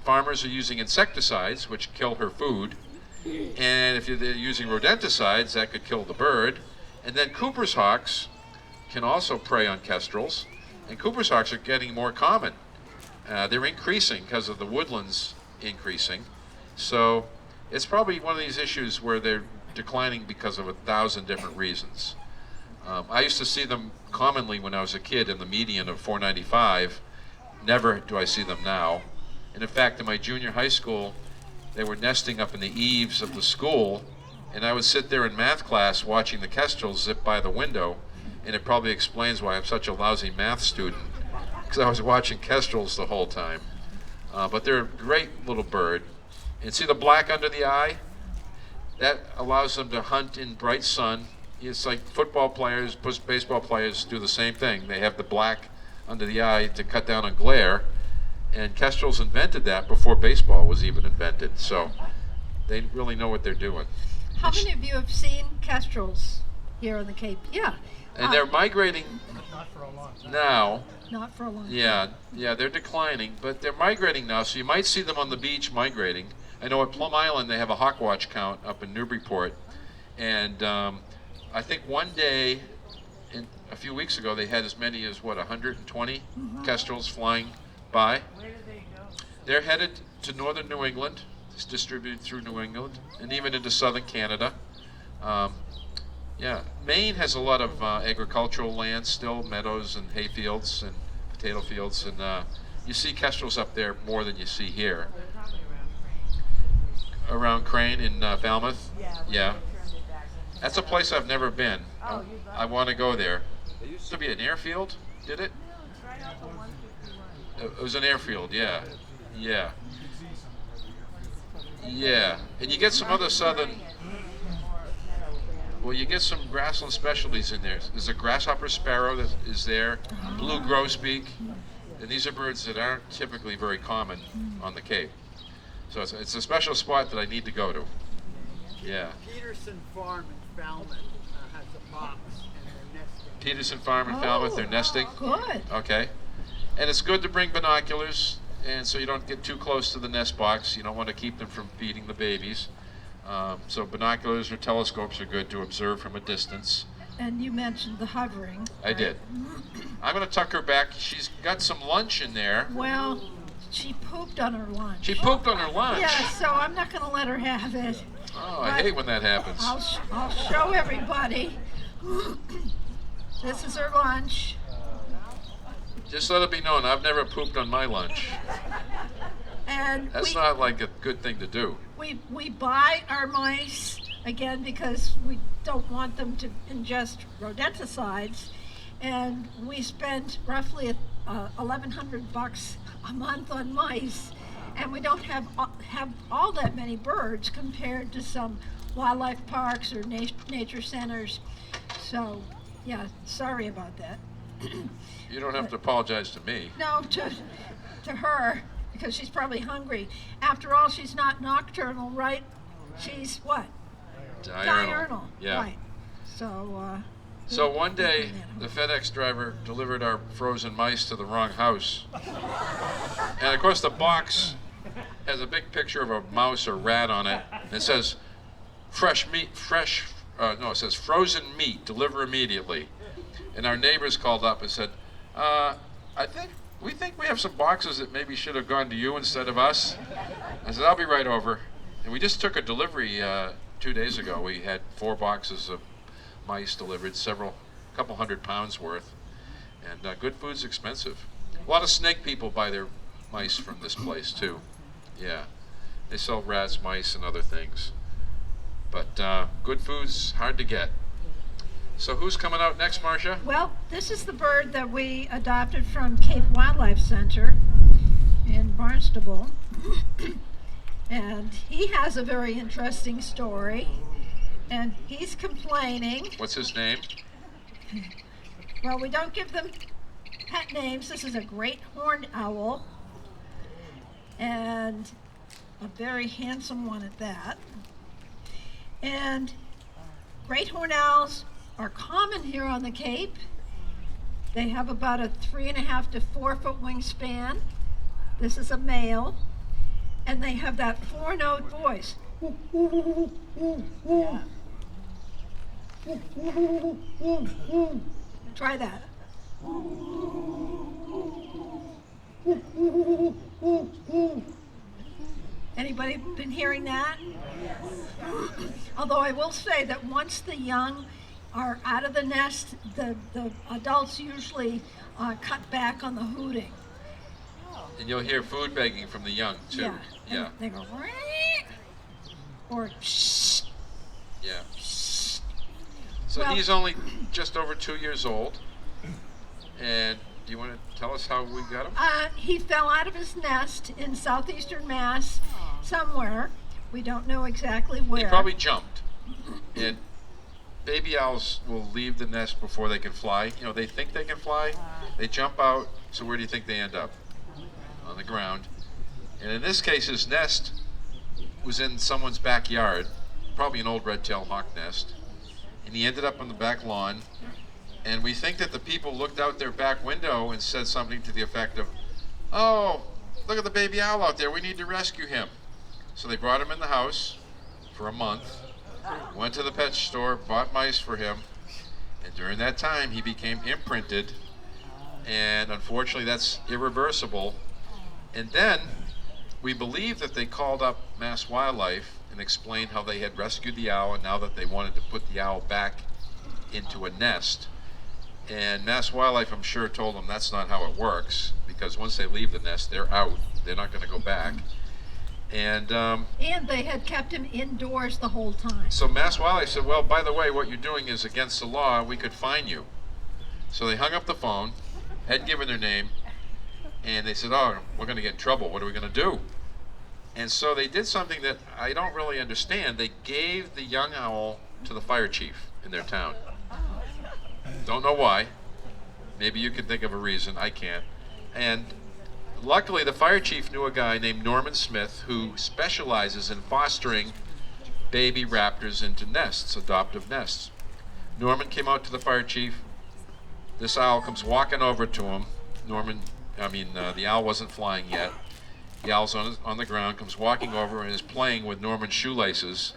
farmers are using insecticides, which kill her food. And if they're using rodenticides, that could kill the bird. And then Cooper's hawks can also prey on kestrels. And Cooper's hawks are getting more common. They're increasing because of the woodlands increasing. So it's probably one of these issues where they're declining because of 1,000 different reasons. I used to see them commonly when I was a kid in the median of 495. Never do I see them now. And in fact, in my junior high school, they were nesting up in the eaves of the school, and I would sit there in math class watching the kestrels zip by the window, and it probably explains why I'm such a lousy math student, because I was watching kestrels the whole time. But they're a great little bird. And see the black under the eye? That allows them to hunt in bright sun. It's like football players, baseball players do the same thing. They have the black under the eye to cut down on glare, and kestrels invented that before baseball was even invented. So they really know what they're doing. How many of you have seen kestrels here on the Cape? Yeah. And they're migrating Not for a long time. now. Not for a long time. Yeah, they're declining, but they're migrating now. So you might see them on the beach migrating. I know at Plum Island they have a hawk watch count up in Newburyport, and I think one day, a few weeks ago, they had as many as 120 kestrels flying by. Where do they go? They're headed to northern New England. It's distributed through New England and even into southern Canada. Yeah, Maine has a lot of agricultural land still, meadows and hay fields and potato fields, and you see kestrels up there more than you see here. They're probably around Crane. Around Crane in Falmouth? Yeah. when Yeah. they turned it back into- That's a place I've never been. Oh, you'd love I it. want to go there. There used to be an airfield, did it? No, it's right off of 151. It was an airfield, yeah. Yeah. Yeah. And you get some other southern, well, you get some grassland specialties in there. There's a grasshopper sparrow that is there, blue grosbeak, and these are birds that aren't typically very common on the Cape. So it's a special spot that I need to go to. Yeah. Peterson Farm in Falmouth has a box and they're nesting. Peterson Farm in Falmouth, they're nesting. Good. Okay. And it's good to bring binoculars, and so you don't get too close to the nest box. You don't want to keep them from feeding the babies. So binoculars or telescopes are good to observe from a distance. And you mentioned the hovering. I did. I'm going to tuck her back. She's got some lunch in there. Well, she pooped on her lunch. She pooped on her lunch. Yeah, so I'm not going to let her have it. Oh, I hate when that happens. I'll show everybody. This is her lunch. Just let it be known, I've never pooped on my lunch. And That's not like a good thing to do. we buy our mice, again, because we don't want them to ingest rodenticides. And we spend roughly $1,100 a month on mice. And we don't have all that many birds compared to some wildlife parks or nature centers. So, yeah, sorry about that. You don't have to apologize to me. No, to her, because she's probably hungry. After all, she's not nocturnal, right? She's what? Diurnal. Yeah. Right. So, So one day, the FedEx driver delivered our frozen mice to the wrong house. And of course, the box has a big picture of a mouse or rat on it. It says, it says frozen meat, deliver immediately. And our neighbors called up and said, we think we have some boxes that maybe should have gone to you instead of us. I said, I'll be right over. And we just took a delivery 2 days ago. We had 4 boxes of mice delivered, couple hundred pounds worth. And good food's expensive. A lot of snake people buy their mice from this place too. Yeah, they sell rats, mice, and other things. But good food's hard to get. So who's coming out next, Marcia? Well, this is the bird that we adopted from Cape Wildlife Center in Barnstable. And he has a very interesting story. And he's complaining. What's his name? Well, we don't give them pet names. This is a great horned owl. And a very handsome one at that. And great horned owls are common here on the Cape. They have about a 3.5 to 4 foot wingspan. This is a male. And they have that 4-note voice. Try that. Anybody been hearing that? Although I will say that once the young are out of the nest, the adults usually cut back on the hooting. And you'll hear food begging from the young too. Yeah. Yeah. And they go, "Wee," or shh. Yeah. So Well- he's only just over 2 years old. And do you want to tell us how we got him? He fell out of his nest in southeastern Mass somewhere. We don't know exactly where. He probably jumped. And baby owls will leave the nest before they can fly. You know, they think they can fly. They jump out. So where do you think they end up? On the ground. And in this case, his nest was in someone's backyard, probably an old red-tailed hawk nest. And he ended up on the back lawn. And we think that the people looked out their back window and said something to the effect of, "Oh, look at the baby owl out there. We need to rescue him." So they brought him in the house for a month, went to the pet store, bought mice for him, and during that time he became imprinted, and unfortunately that's irreversible. And then we believe that they called up Mass Wildlife and explained how they had rescued the owl, and now that they wanted to put the owl back into a nest. And Mass Wildlife, I'm sure, told them that's not how it works, because once they leave the nest, they're out. They're not going to go back. And they had kept him indoors the whole time. so Mass Wildlife said, "Well, by the way, what you're doing is against the law. We could fine you." So they hung up the phone, hadn't given their name, and they said, "Oh, we're going to get in trouble. What are we going to do?" And so they did something that I don't really understand. They gave the young owl to the fire chief in their town. Don't know why. Maybe you can think of a reason. I can't. And luckily, the fire chief knew a guy named Norman Smith who specializes in fostering baby raptors into nests, adoptive nests. Norman came out to the fire chief. This owl comes walking over to him. The owl wasn't flying yet. The owl's on the ground, comes walking over and is playing with Norman's shoelaces.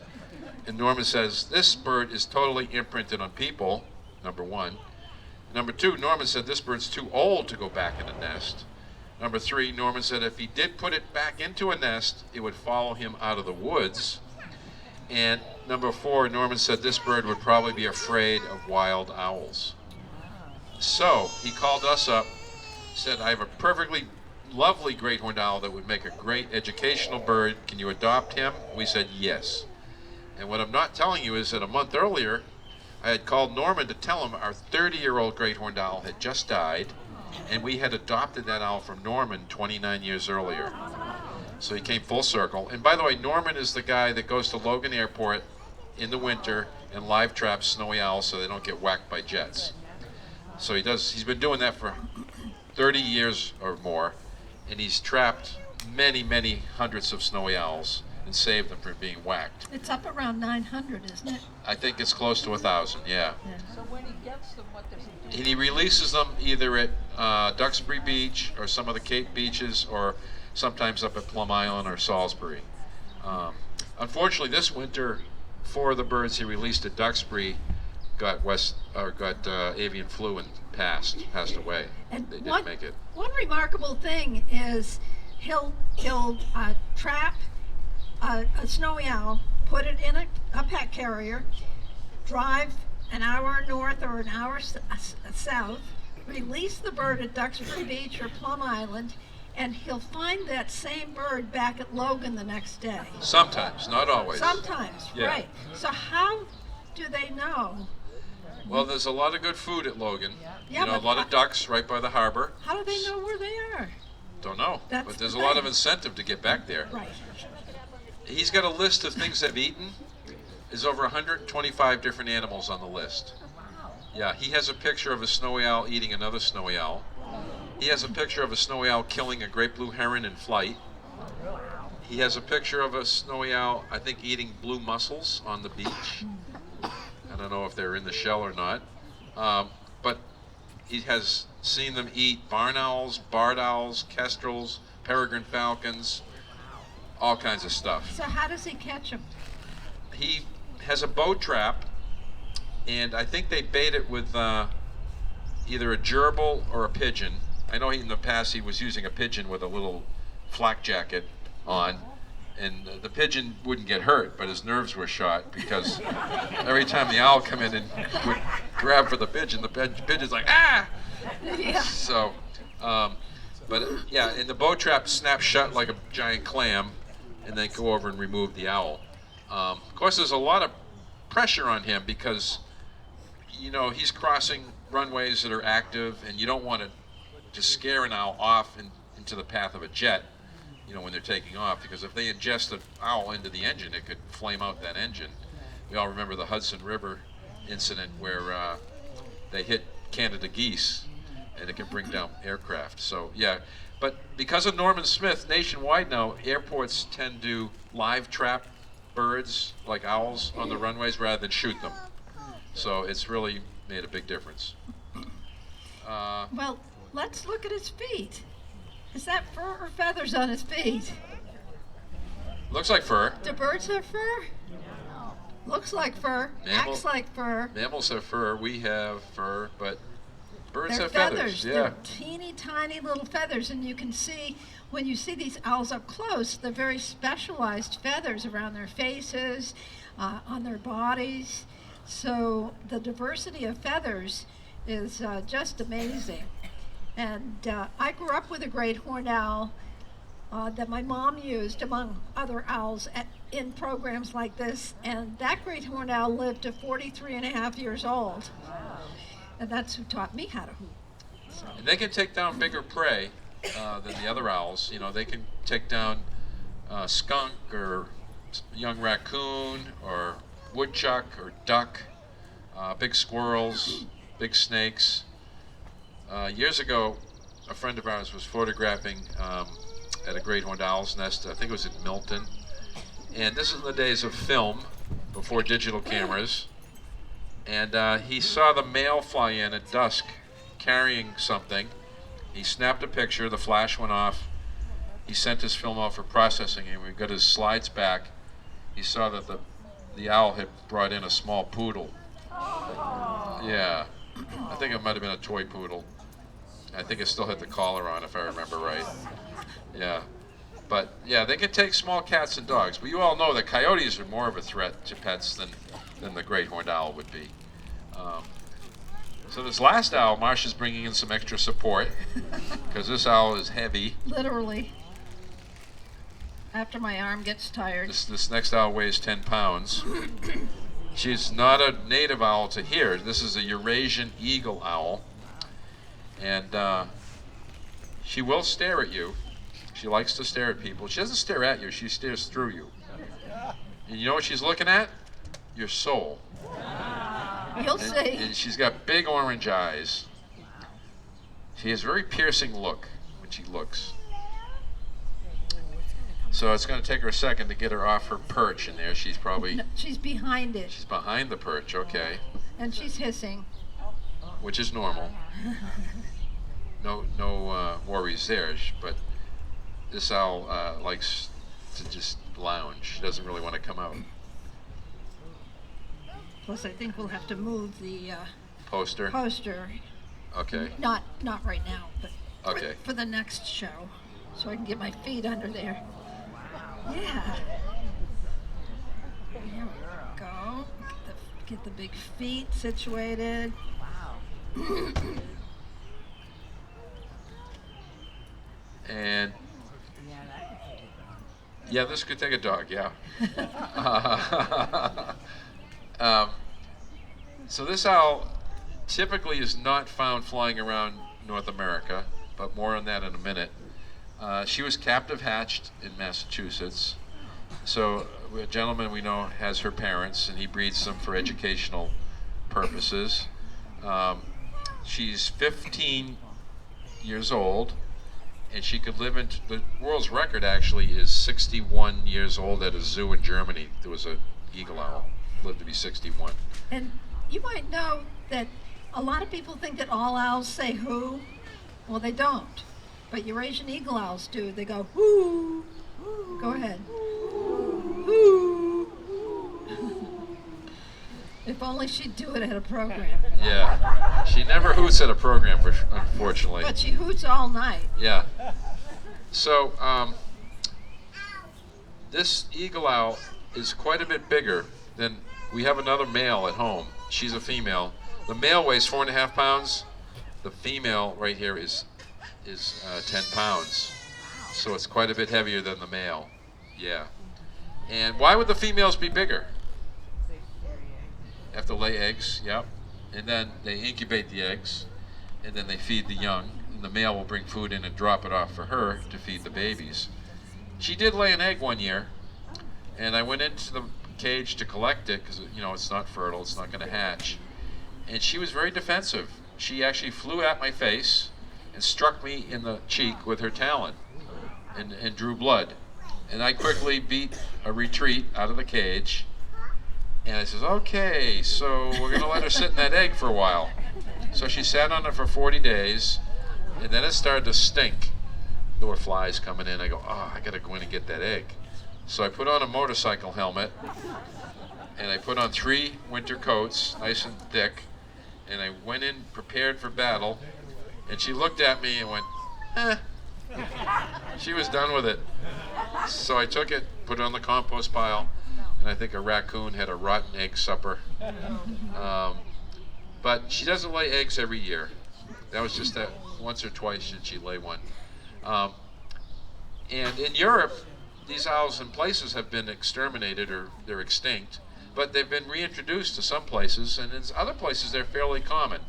And Norman says, "This bird is totally imprinted on people," number one. Number two, Norman said this bird's too old to go back in a nest. Number three, Norman said if he did put it back into a nest, it would follow him out of the woods. And number four, Norman said this bird would probably be afraid of wild owls. So he called us up, said, "I have a perfectly lovely great horned owl that would make a great educational bird. Can you adopt him?" We said yes. And what I'm not telling you is that a month earlier, I had called Norman to tell him our 30-year-old great horned owl had just died, and we had adopted that owl from Norman 29 years earlier. So he came full circle. And by the way, Norman is the guy that goes to Logan Airport in the winter and live traps snowy owls so they don't get whacked by jets. So he's been doing that for 30 years or more, and he's trapped many, many hundreds of snowy owls and saved them from being whacked. It's up around 900, isn't it? I think it's close to 1,000, yeah. So when he gets them, what does he do? And he releases them either at Duxbury Beach or some of the Cape beaches, or sometimes up at Plum Island or Salisbury. Unfortunately, this winter, 4 of the birds he released at Duxbury got avian flu and passed away. And They didn't make it. One remarkable thing is he'll trap a snowy owl, put it in a pet carrier, drive an hour north or an hour south, release the bird at Duxbury Beach or Plum Island, and he'll find that same bird back at Logan the next day. Sometimes, not always. Sometimes, Yeah. right. So how do they know Well, there's a lot of good food at Logan. Yeah, You know, a but lot of ducks right by the harbor. How do they know where they are? Don't know, That's but there's the a lot of thing. incentive to get back there. Right. He's got a list of things they've eaten. There's over 125 different animals on the list. Yeah, he has a picture of a snowy owl eating another snowy owl. He has a picture of a snowy owl killing a great blue heron in flight. He has a picture of a snowy owl, I think, eating blue mussels on the beach. I don't know if they're in the shell or not. But he has seen them eat barn owls, barred owls, kestrels, peregrine falcons, all kinds of stuff. So how does he catch them? He has a bow trap, and I think they bait it with either a gerbil or a pigeon. I know in the past he was using a pigeon with a little flak jacket on, and the pigeon wouldn't get hurt, but his nerves were shot because every time the owl come in and would grab for the pigeon's like, ah! Yeah. So, yeah, and the bow trap snaps shut like a giant clam, and they go over and remove the owl. Of course, there's a lot of pressure on him because, you know, he's crossing runways that are active, and you don't want to scare an owl off into the path of a jet, you know, when they're taking off, because if they ingest an owl into the engine, it could flame out that engine. We all remember the Hudson River incident where they hit Canada geese, and it can bring down aircraft. So, yeah. But because of Norman Smith, nationwide now, airports tend to live trap birds like owls on the runways rather than shoot them. So it's really made a big difference. Well, let's look at his feet. Is that fur or feathers on his feet? Looks like fur. Do birds have fur? Looks like fur. Mammal- Acts like fur. Mammals have fur. We have fur, but birds They're have feathers. Yeah. They're teeny tiny little feathers, and you can see when you see these owls up close, they're very specialized feathers around their faces, on their bodies. So the diversity of feathers is just amazing. And I grew up with a great horned owl that my mom used among other owls in programs like this. And that great horned owl lived to 43 and a half years old. And that's who taught me how to hoot. So, And they can take down bigger prey than the other owls. You know, they can take down skunk or young raccoon or woodchuck or duck, big squirrels, big snakes. Years ago, a friend of ours was photographing at a great horned owl's nest. I think it was in Milton. And this is in the days of film, before digital cameras. And he saw the male fly in at dusk carrying something. He snapped a picture, the flash went off. He sent his film off for processing, and when we got his slides back, he saw that the owl had brought in a small poodle. Yeah, I think it might have been a toy poodle. I think it still had the collar on, if I remember right. Yeah, but yeah, they can take small cats and dogs. But you all know that coyotes are more of a threat to pets than the great horned owl would be. So this last owl, Marsha's bringing in some extra support because this owl is heavy. literally, after my arm gets tired. This next owl weighs 10 pounds. She's not a native owl to here. This is a Eurasian eagle owl. And she will stare at you. She likes to stare at people. She doesn't stare at you, she stares through you. And you know what she's looking at? Your soul. You'll see. And she's got big orange eyes. She has a very piercing look when she looks. So it's going to take her a second to get her off her perch in there. She's probably, No, she's behind it, she's behind the perch, okay, and she's hissing. which is normal. No worries there, but this owl likes to just lounge. She doesn't really want to come out. Plus, I think we'll have to move the Poster, poster. okay, Not right now, but okay. for the next show, so I can get my feet under there. Yeah. Here we go. Get the big feet situated. And yeah, this could take a dog, yeah. So this owl typically is not found flying around North America, but more on that in a minute. She was captive hatched in Massachusetts. So a gentleman we know has her parents, and he breeds them for educational purposes. She's 15 years old, and she could live into the world's record. Actually, is 61 years old at a zoo in Germany. There was a eagle owl lived to be 61. And you might know that a lot of people think that all owls say who. Well, they don't. But Eurasian eagle owls do. They go whoo. Go ahead. Whoo. If only she'd do it at a program. Yeah, she never hoots at a program, unfortunately. But she hoots all night. Yeah. So this eagle owl is quite a bit bigger than, we have another male at home. She's a female. The male weighs 4.5 pounds. The female right here is 10 pounds. So it's quite a bit heavier than the male. Yeah. And why would the females be bigger? Have to lay eggs, yep. And then they incubate the eggs, and then they feed the young. And the male will bring food in and drop it off for her to feed the babies. She did lay an egg one year, and I went into the cage to collect it because, you know, it's not fertile, it's not going to hatch. And she was very defensive. She actually flew at my face and struck me in the cheek with her talon and drew blood. And I quickly beat a retreat out of the cage. And I says, okay, so we're going to let her sit in that egg for a while. So she sat on it for 40 days, and then it started to stink. There were flies coming in. I go, oh, I got to go in and get that egg. So I put on a motorcycle helmet, and I put on 3 winter coats, nice and thick, and I went in prepared for battle, and she looked at me and went, eh. She was done with it. So I took it, put it on the compost pile, and I think a raccoon had a rotten egg supper. But she doesn't lay eggs every year. That was just that once or twice did she lay one. And in Europe, these owls in places have been exterminated or they're extinct, but they've been reintroduced to some places, and in other places they're fairly common.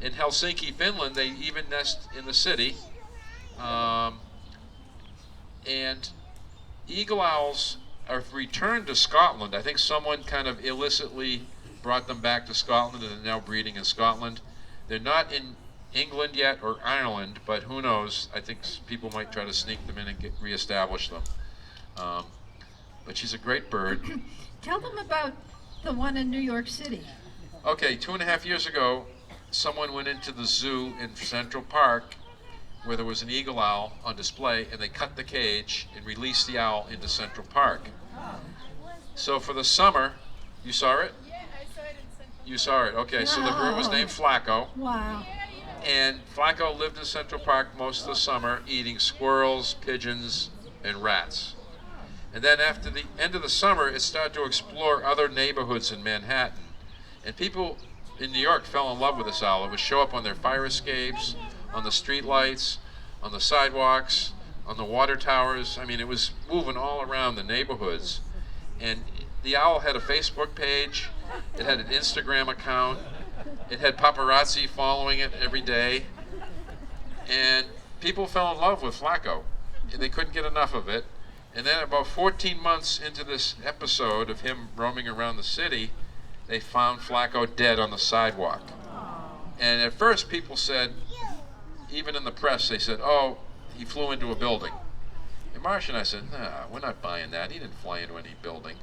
In Helsinki, Finland, they even nest in the city. And eagle owls are returned to Scotland. I think someone kind of illicitly brought them back to Scotland and they're now breeding in Scotland. They're not in England yet or Ireland, but who knows? I think people might try to sneak them in and reestablish them. But she's a great bird. Tell them about the one in New York City. Okay, 2.5 years ago, someone went into the zoo in Central Park where there was an eagle owl on display, and they cut the cage and released the owl into Central Park. So for the summer, you saw it? Yeah, I saw it in Central. You saw it, okay. So the bird was named Flacco, Wow. and Flacco lived in Central Park most of the summer, eating squirrels, pigeons, and rats. And then after the end of the summer, it started to explore other neighborhoods in Manhattan. And people in New York fell in love with this owl. It would show up on their fire escapes, on the street lights, on the sidewalks, on the water towers. I mean, it was moving all around the neighborhoods. And the owl had a Facebook page. It had an Instagram account. It had paparazzi following it every day. And people fell in love with Flacco. And they couldn't get enough of it. And then about 14 months into this episode of him roaming around the city, they found Flacco dead on the sidewalk. And at first people said, even in the press, they said, oh, he flew into a building. And Marsha and I said, nah, we're not buying that. He didn't fly into any building.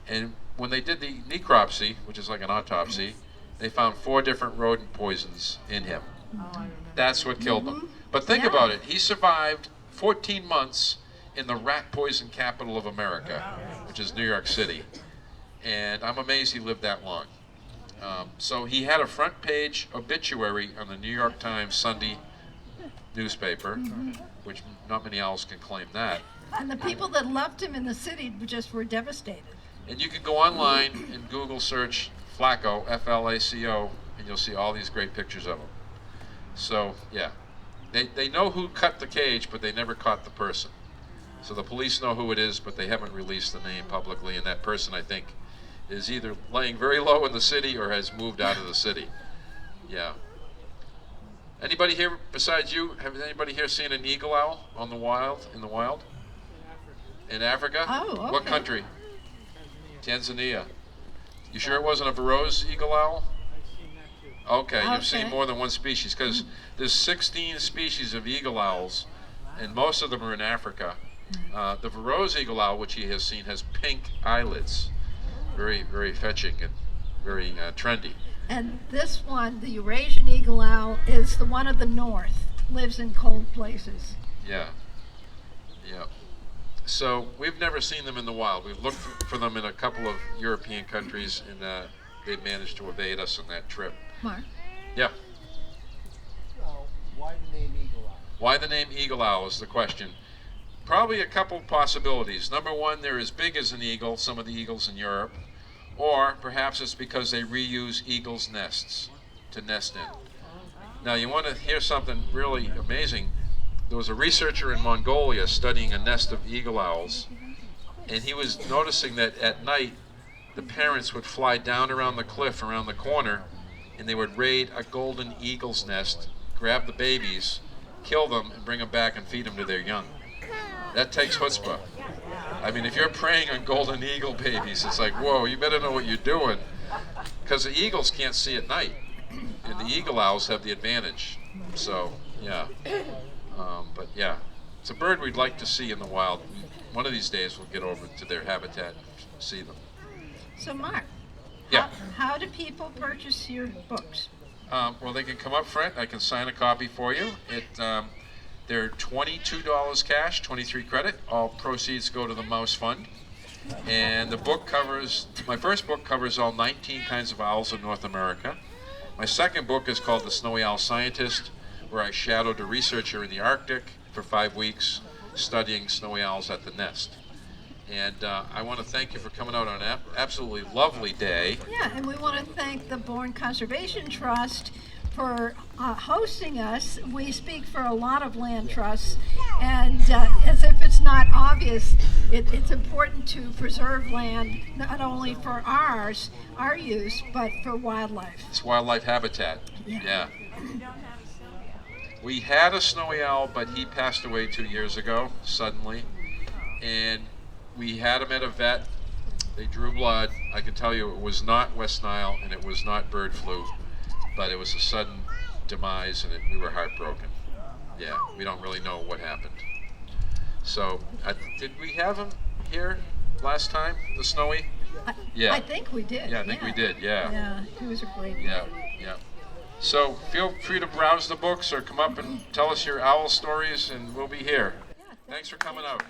And when they did the necropsy, which is like an autopsy, they found 4 different rodent poisons in him. That's what killed him. But think about it. He survived 14 months in the rat poison capital of America, which is New York City. And I'm amazed he lived that long. So he had a front page obituary on the New York Times Sunday newspaper, which not many owls can claim that. And the people that loved him in the city just were devastated. And you can go online and Google search Flacco, F-L-A-C-O, and you'll see all these great pictures of him. So, yeah. They know who cut the cage, but they never caught the person. So the police know who it is, but they haven't released the name publicly, and that person, I think, is either laying very low in the city or has moved out of the city. Yeah. Anybody here besides you? Have anybody here seen an eagle owl in the wild? In Africa? Oh, okay. What country? Tanzania. You sure it wasn't a Burroughs eagle owl? Okay, you've seen Okay. more than one species because there's 16 species of eagle owls, and most of them are in Africa. The Burroughs eagle owl, which he has seen, has pink eyelids, very, very fetching and very trendy. And this one, the Eurasian eagle owl, is the one of the north, lives in cold places. Yeah, yeah. So we've never seen them in the wild. We've looked for them in a couple of European countries, and they managed to evade us on that trip. Mark? Yeah. Why the name Eagle Eye? Why the name eagle owl is the question. Probably a couple possibilities. Number one, they're as big as an eagle, some of the eagles in Europe. Or perhaps it's because they reuse eagles' nests to nest in. Now you want to hear something really amazing. There was a researcher in Mongolia studying a nest of eagle owls, and he was noticing that at night the parents would fly down around the cliff around the corner, and they would raid a golden eagle's nest, grab the babies, kill them, and bring them back and feed them to their young. That takes chutzpah. I mean, if you're preying on golden eagle babies, it's like, whoa, you better know what you're doing. Because the eagles can't see at night, and the eagle owls have the advantage. So, yeah. But yeah, it's a bird we'd like to see in the wild. One of these days we'll get over to their habitat and see them. So, Mark, Yeah. how do people purchase your books? Well, they can come up front. I can sign a copy for you. They're $22 cash, 23 credit. All proceeds go to the Mouse Fund. And the book covers, my first book covers all 19 kinds of owls in North America. My second book is called The Snowy Owl Scientist, where I shadowed a researcher in the Arctic for 5 weeks studying snowy owls at the nest. And I want to thank you for coming out on an absolutely lovely day. Yeah, and we want to thank the Bourne Conservation Trust for hosting us. We speak for a lot of land trusts, and as if it's not obvious, it's important to preserve land not only for our use, but for wildlife. It's wildlife habitat. Yeah. We had a snowy owl, but he passed away 2 years ago, suddenly. And we had him at a vet. They drew blood. I can tell you it was not West Nile and it was not bird flu, but it was a sudden demise and we were heartbroken. Yeah, we don't really know what happened. So, did we have him here last time, the Snowy? Yeah. I think we did. Yeah, I think we did, yeah. Yeah, he was a great Yeah, yeah. So feel free to browse the books or come up and tell us your owl stories and we'll be here. Thanks for coming out.